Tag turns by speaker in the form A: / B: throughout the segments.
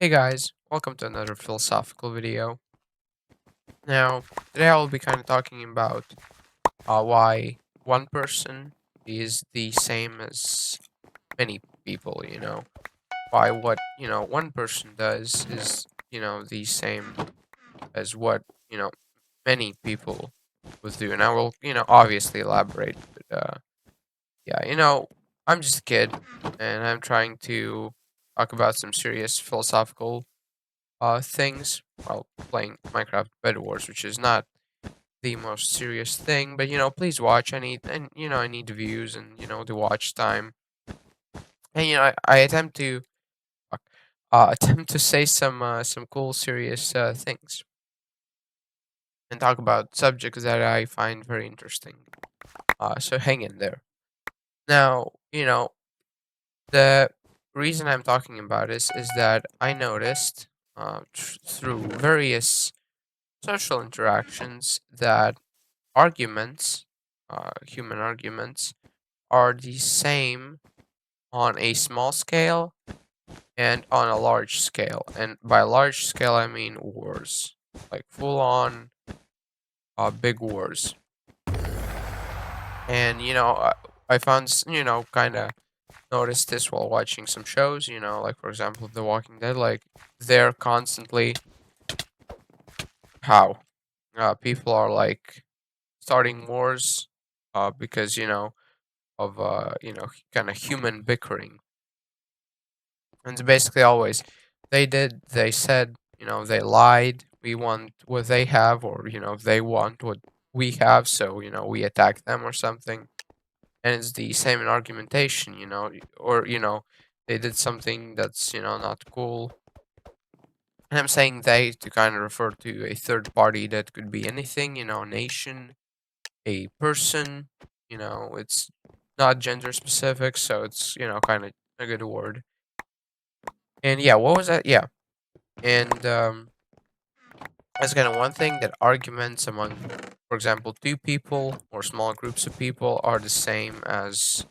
A: Hey guys, welcome to another philosophical video. Now, today I will be kind of talking about why one person is the same as many people, Why what, one person does is, the same as what, many people would do. And I will, obviously elaborate, but yeah, I'm just a kid and I'm trying to talk about some serious philosophical things while playing Minecraft Bed Wars, which is not the most serious thing. But please watch. I need the views and the watch time. And I attempt to fuck, attempt to say some cool, serious things and talk about subjects that I find very interesting. So hang in there. Now, the reason I'm talking about this is that I noticed through various social interactions that arguments, human arguments, are the same on a small scale and on a large scale. And by large scale, I mean wars, like full on big wars. And, I found, kind of noticed this while watching some shows, like for example, The Walking Dead, like they're constantly how people are like starting wars because, of kind of human bickering. And it's basically always they said, they lied, we want what they have, or they want what we have, so we attack them or something. And it's the same in argumentation, or they did something that's not cool. And I'm saying they to kind of refer to a third party that could be anything, a nation, a person, it's not gender specific, so it's, kind of a good word. And yeah, what was that? Yeah. And that's kind of one thing that arguments among, for example, two people or small groups of people are the same as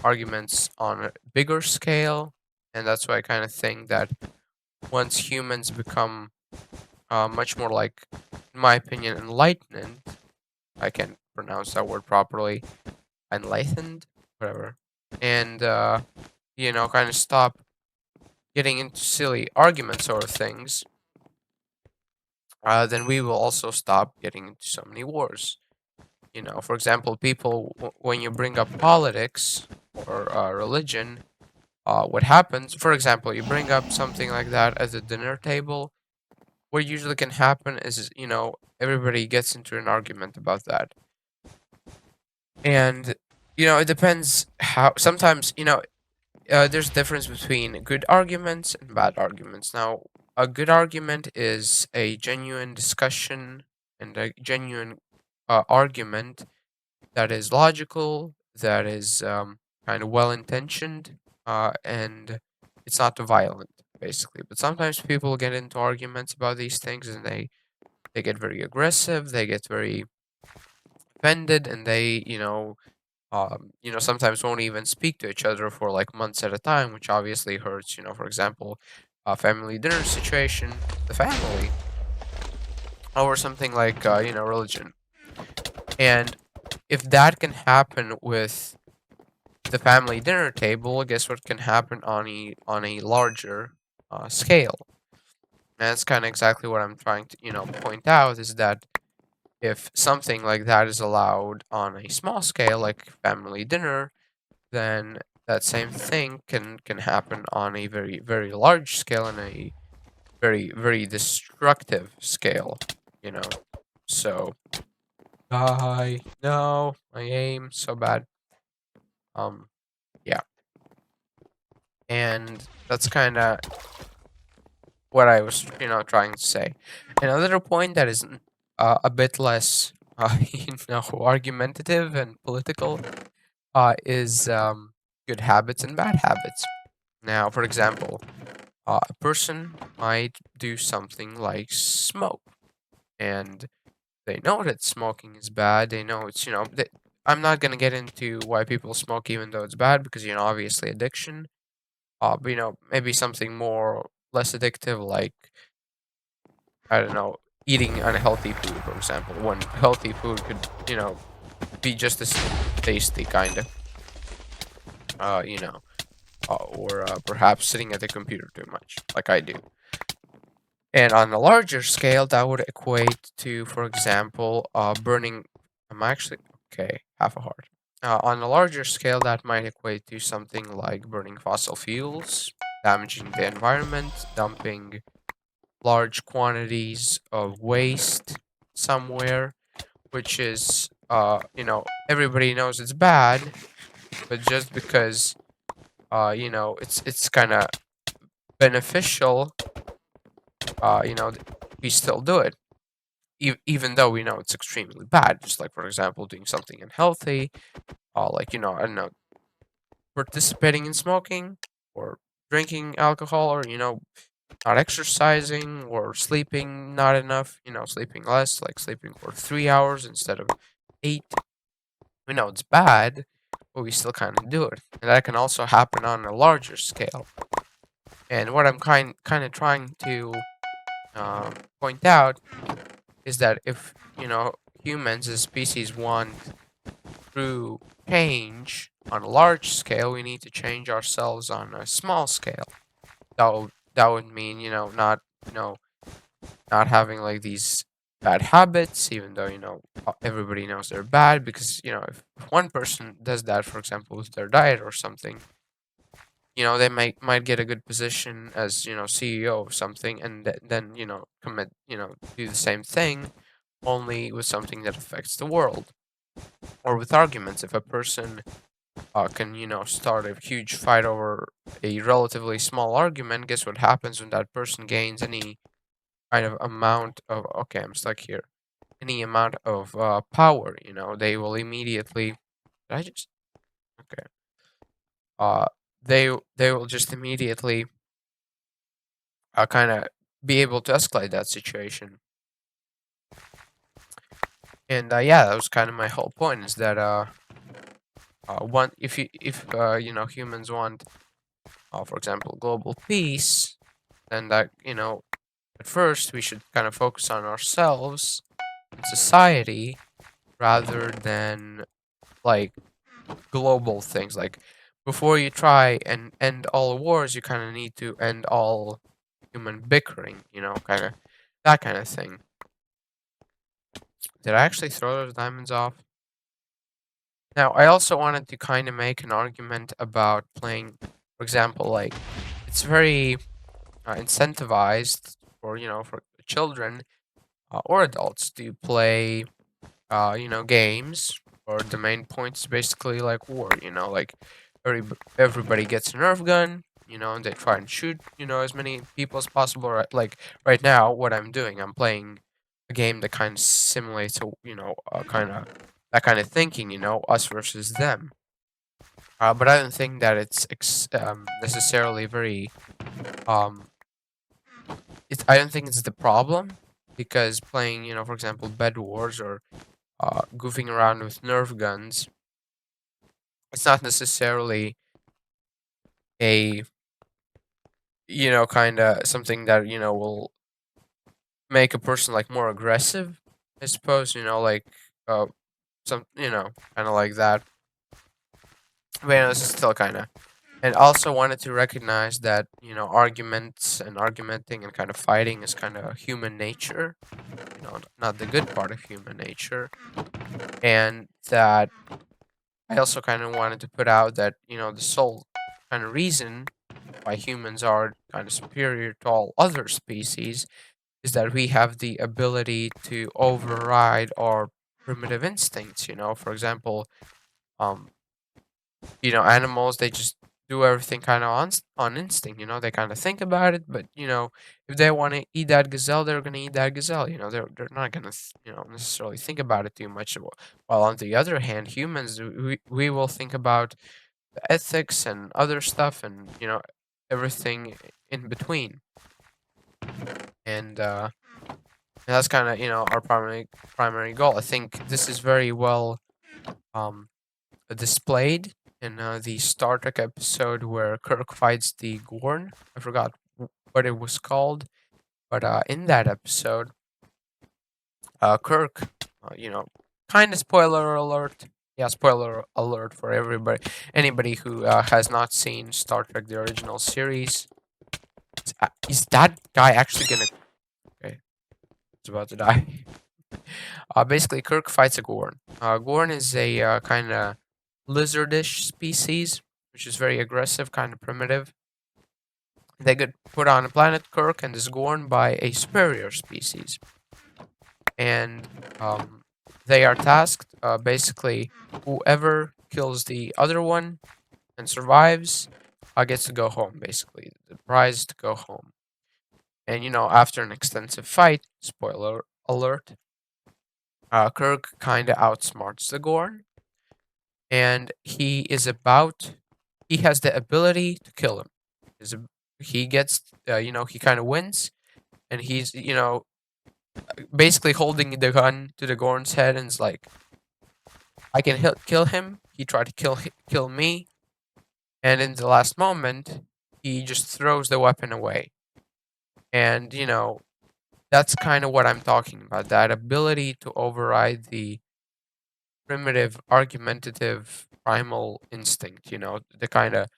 A: arguments on a bigger scale. And that's why I kind of think that once humans become much more like, in my opinion, enlightened, I can't pronounce that word properly, enlightened, whatever, and kind of stop getting into silly arguments or things, then we will also stop getting into so many wars. For example, people when you bring up politics or religion, what happens? For example, you bring up something like that at the dinner table. What usually can happen is everybody gets into an argument about that, and it depends how. Sometimes there's difference between good arguments and bad arguments. Now, a good argument is a genuine discussion and a genuine argument that is logical, that is kind of well intentioned, and it's not violent, basically. But sometimes people get into arguments about these things and they get very aggressive, they get very offended, and they, sometimes won't even speak to each other for like months at a time, which obviously hurts. For example, a family dinner situation, the family, or something like, religion. And if that can happen with the family dinner table, guess what can happen on a larger scale? And that's kind of exactly what I'm trying to, point out is that if something like that is allowed on a small scale, like family dinner, then that same thing can happen on a very very large scale and a very very destructive scale. You know, so I no, I aim so bad. Um, yeah, and that's kind of what I was trying to say. Another point that is a bit less argumentative and political is good habits and bad habits. Now, for example, a person might do something like smoke, and they know that smoking is bad. They know it's, I'm not going to get into why people smoke even though it's bad because, obviously addiction. But, maybe something more less addictive, like, I don't know, eating unhealthy food, for example, when healthy food could, be just as tasty, kind of, you know, or perhaps sitting at the computer too much, like I do. And on a larger scale, that would equate to, for example, burning. I'm actually okay, half a heart. On a larger scale, that might equate to something like burning fossil fuels, damaging the environment, dumping large quantities of waste somewhere, which is, everybody knows it's bad, but just because, it's kind of beneficial, we still do it. Even though we know it's extremely bad, just like, for example, doing something unhealthy, like, I don't know, participating in smoking or drinking alcohol, or, not exercising or sleeping not enough, sleeping less, like sleeping for 3 hours instead of 8. We know it's bad, but we still kind of do it. And that can also happen on a larger scale. And what I'm kind of trying to point out is that if, humans as species want through change on a large scale, we need to change ourselves on a small scale. That would mean, you know, not having like these bad habits, even though, everybody knows they're bad, because, if one person does that, for example, with their diet or something, they might get a good position as, CEO of something, and then, commit, do the same thing, only with something that affects the world. Or with arguments, if a person can, start a huge fight over a relatively small argument, guess what happens when that person gains any kind of amount of, okay, I'm stuck here, any amount of power, they will immediately, did I just, okay, uh, they will just immediately kind of be able to escalate that situation. And yeah, that was kind of my whole point, is that one, if humans want, for example, global peace, then that, at first we should kind of focus on ourselves and society rather than like global things. Like, before you try and end all wars, you kind of need to end all human bickering, kind of that kind of thing. Did I actually throw those diamonds off? Now, I also wanted to kind of make an argument about playing, for example, like, it's very incentivized for, for children or adults to play, games, or the main point is basically like war, like, everybody gets a Nerf gun, and they try and shoot, as many people as possible. Right? Like, right now, what I'm doing, I'm playing a game that kind of simulates, kind of that kind of thinking, us versus them. But I don't think that it's necessarily very, um, I don't think it's the problem, because playing, for example, Bed Wars, or goofing around with Nerf guns, it's not necessarily a, kind of something that, will make a person like more aggressive, I suppose, like, uh, some, kind of like that. But, this is still kind of, and also wanted to recognize that, arguments and argumenting and kind of fighting is kind of human nature, not the good part of human nature. And that I also kind of wanted to put out that, the sole kind of reason why humans are kind of superior to all other species is that we have the ability to override our primitive instincts. For example, um, animals, they just do everything kind of on instinct. They kind of think about it, but, if they want to eat that gazelle, they're gonna eat that gazelle. They're not gonna necessarily think about it too much. While on the other hand, humans, we will think about the ethics and other stuff, and, everything in between. And that's kind of, our primary goal. I think this is very well um displayed in the Star Trek episode where Kirk fights the Gorn. I forgot what it was called. But in that episode, Kirk, kind of spoiler alert. Yeah, spoiler alert for everybody. Anybody who has not seen Star Trek: The Original Series. Is that guy actually gonna? Okay, he's about to die. Basically, Kirk fights a Gorn. Gorn is a kind of lizardish species, which is very aggressive, kind of primitive. They get put on a planet Kirk and is Gorn by a superior species, and um, they are tasked. Basically, whoever kills the other one and survives gets to go home. Basically, the prize is to go home. And after an extensive fight, spoiler alert, Kirk kind of outsmarts the Gorn, and he has the ability to kill him. He gets, he kind of wins, and he's, basically holding the gun to the Gorn's head and is like, I can kill him. He tried to kill me, and in the last moment, he just throws the weapon away. And that's kind of what I'm talking about. That ability to override the primitive, argumentative, primal instinct. The kind of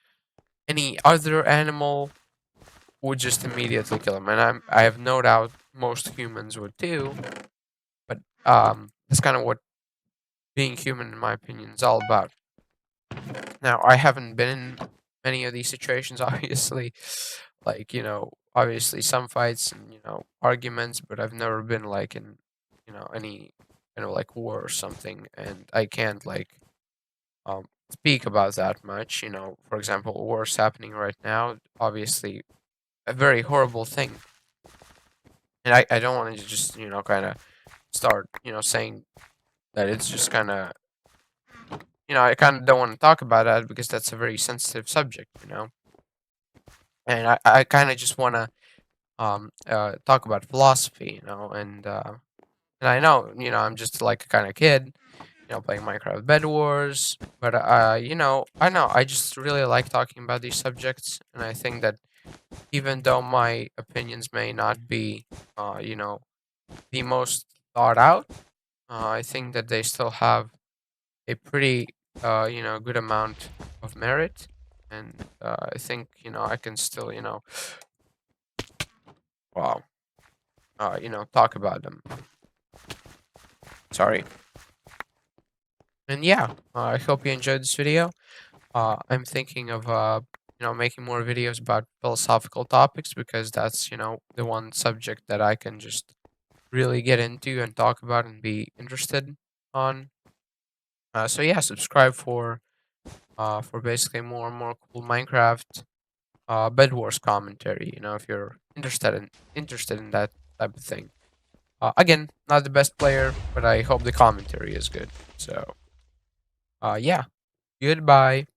A: any other animal would just immediately kill him, and I have no doubt most humans would too. But that's kind of what being human, in my opinion, is all about. Now, I haven't been in many of these situations, obviously, like obviously some fights and arguments, but I've never been like in any like war or something, and I can't like speak about that much. For example, wars happening right now, obviously a very horrible thing, and I don't want to just kind of start saying that it's just kind of I kind of don't want to talk about that because that's a very sensitive subject, and I kind of just want to talk about philosophy, and I know I'm just like a kind of kid, playing Minecraft Bed Wars, but I know I just really like talking about these subjects, and I think that even though my opinions may not be the most thought out, I think that they still have a pretty good amount of merit, and I think I can still wow talk about them. Sorry. And yeah, I hope you enjoyed this video. I'm thinking of making more videos about philosophical topics because that's the one subject that I can just really get into and talk about and be interested on. So yeah, subscribe for basically more and more cool Minecraft Bed Wars commentary. If you're interested in that type of thing. Again, not the best player, but I hope the commentary is good. So yeah, goodbye.